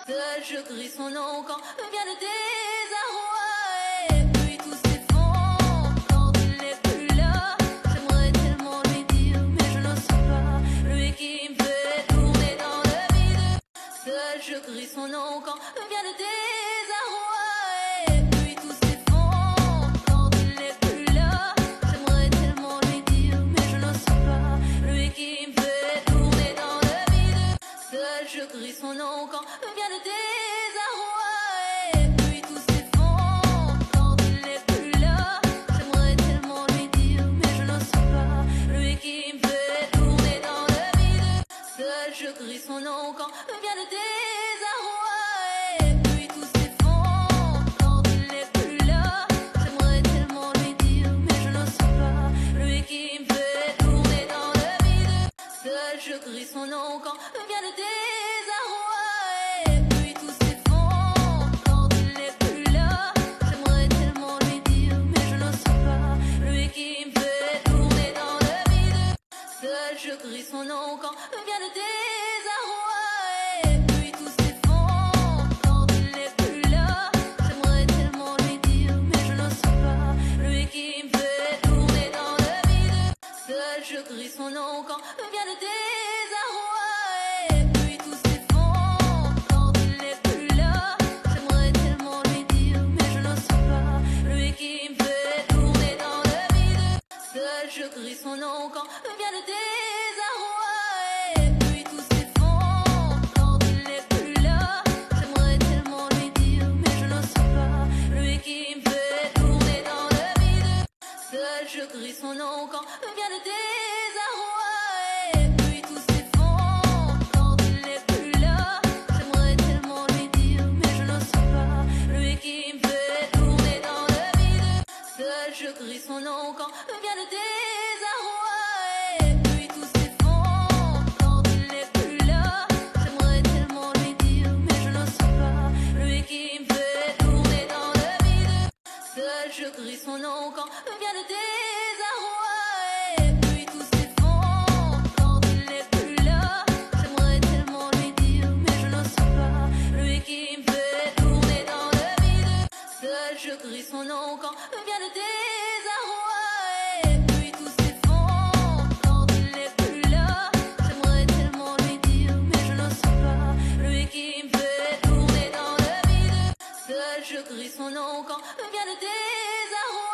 Seul je crie son nom quand vient le désarroi. Et puis tout s'effondre quand il n'est plus là. J'aimerais tellement lui dire, mais je n'ose pas. Lui qui me fait tourner dans le vide. Seul je crie son nom quand vient le désarroi. Et puis tout s'effondre quand il n'est plus là. J'aimerais tellement lui dire, mais je n'ose pas. Lui qui me fait tourner dans le vide. Seul je crie son nom quand vient le désarroi. Et puis tout s'effondre quand il n'est plus là. J'aimerais tellement lui dire, mais je n'ose pas. Lui qui me fait tourner dans le vide. Seul je crie son nom quand vient le désarroi. Et puis tout s'effondre quand il n'est plus là. J'aimerais tellement lui dire, mais je n'ose pas. Lui qui me fait tourner dans le vide. Seul je crie son nom quand vient le désarroi. Et puis tout s'effondre quand il n'est plus là. J'aimerais tellement lui dire, mais je n'ose pas. Lui qui me fait tourner dans le vide. Seul je crie son nom quand vient le désarroi. Et puis tout s'effondre quand il n'est plus là. J'aimerais tellement lui dire, mais je n'ose pas. Lui qui me fait tourner dans le vide. Seul je crie son nom quand vient le désarroi. Et puis tout s'effondre quand il n'est plus là. J'aimerais tellement lui dire, mais je n'ose pas. Lui qui me fait tourner dans le vide. Seul je crie son nom quand vient le désarroi. Et puis tout s'effondre quand il n'est plus là. J'aimerais tellement lui dire, mais je n'ose pas. Lui qui me fait tourner dans le vide. Seul je crie son nom quand vient le désarroi. Et puis tout s'effondre quand il n'est plus là. J'aimerais tellement lui dire, mais je n'ose pas. Lui qui me fait tourner dans le vide. Seul je crie son nom quand vient le désarroi. Et puis tout s'effondre quand il n'est plus là. J'aimerais tellement lui dire, mais je n'ose pas. Lui qui me fait tourner dans le vide. Seul je crie son nom quand vient le désarroi. Et puis tout s'effondre quand il n'est plus là. J'aimerais tellement lui dire, mais je n'ose pas. Lui qui me fait tourner dans le vide. Seul je crie son nom quand vient le désarroi. Et puis tout s'effondre quand il n'est plus là. J'aimerais tellement lui dire, mais je n'ose pas. Lui qui me fait tourner dans le vide. Seul je crie son nom quand vient le désarroi.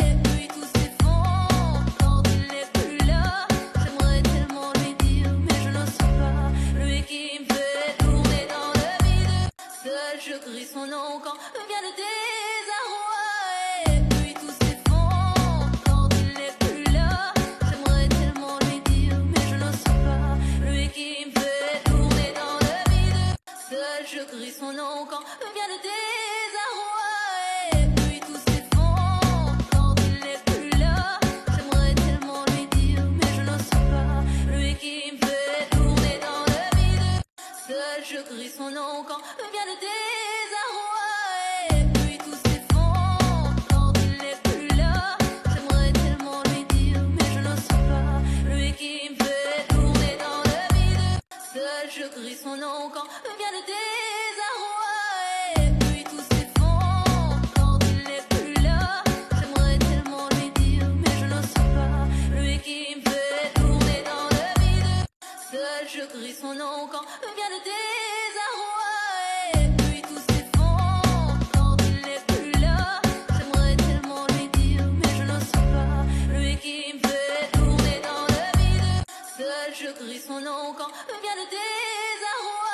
Et puis tout s'effondre quand il n'est plus là. J'aimerais tellement lui dire, mais je n'ose pas. Lui qui me fait tourner dans le vide. Seul je crie son nom quand vient le désarroi. Et puis tout s'effondre quand il n'est plus là. J'aimerais tellement lui dire, mais je n'ose pas. Lui qui me fait tourner dans le vide. Seul je crie son nom quand vient le désarroi. Et puis tout s'effondre quand il n'est plus là. J'aimerais tellement lui dire, mais je n'ose pas. Lui qui me fait tourner dans le vide. Seul je crie son nom quand vient le désarroi. Et puis tout s'effondre quand il n'est plus là. J'aimerais tellement lui dire, mais je n'ose pas. Lui qui me fait tourner dans le vide. Seul je crie son nom quand vient le désarroi. Et puis tout s'effondre quand il n'est plus là. J'aimerais tellement lui dire, mais je n'ose pas. Lui qui me fait tourner dans le vide. Seul je crie son nom quand vient le désarroi. Et puis tout s'effondre quand il n'est plus là. J'aimerais tellement lui dire, mais je n'ose pas. Lui qui me fait tourner dans le vide. Seul je crie son nom quand vient le désarroi.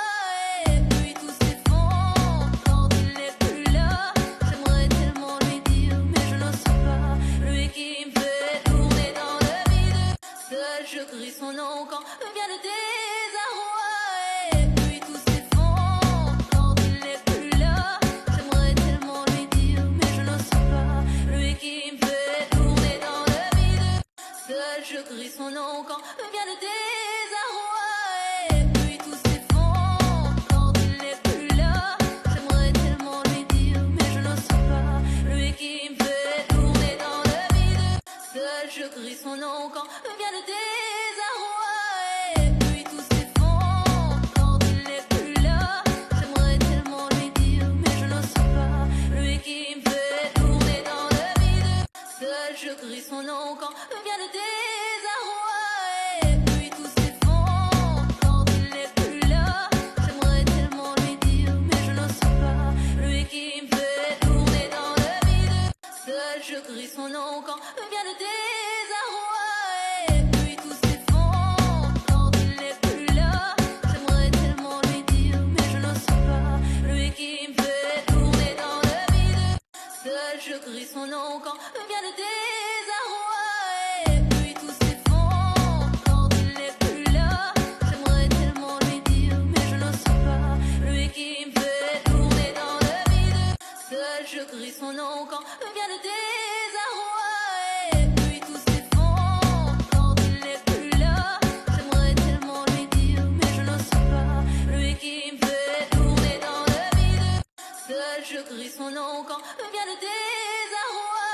crie son nom quand vient le désarroi.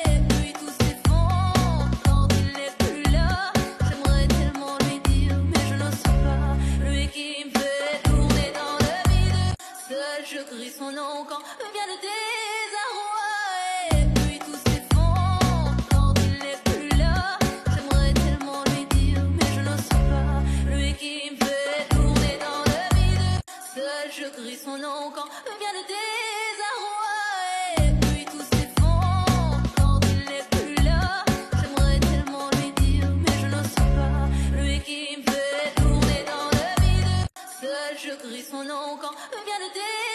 Et puis tout s'effondre quand il n'est plus là. J'aimerais tellement lui dire, mais je n'ose pas. Lui qui me fait tourner dans le vide. Seul je crie son nom quand vient le désarroi. Et puis tout s'effondre quand il n'est plus là. J'aimerais tellement lui dire, mais je n'ose pas. Lui qui me fait tourner dans le vide. Seul je crie son nom quand vient le désarroi. Et puis tout s'effondre quand il n'est plus là. J'aimerais tellement lui dire, mais je n'ose pas. Lui qui me fait tourner dans le vide. Seul je crie son nom quand vient le désarroi.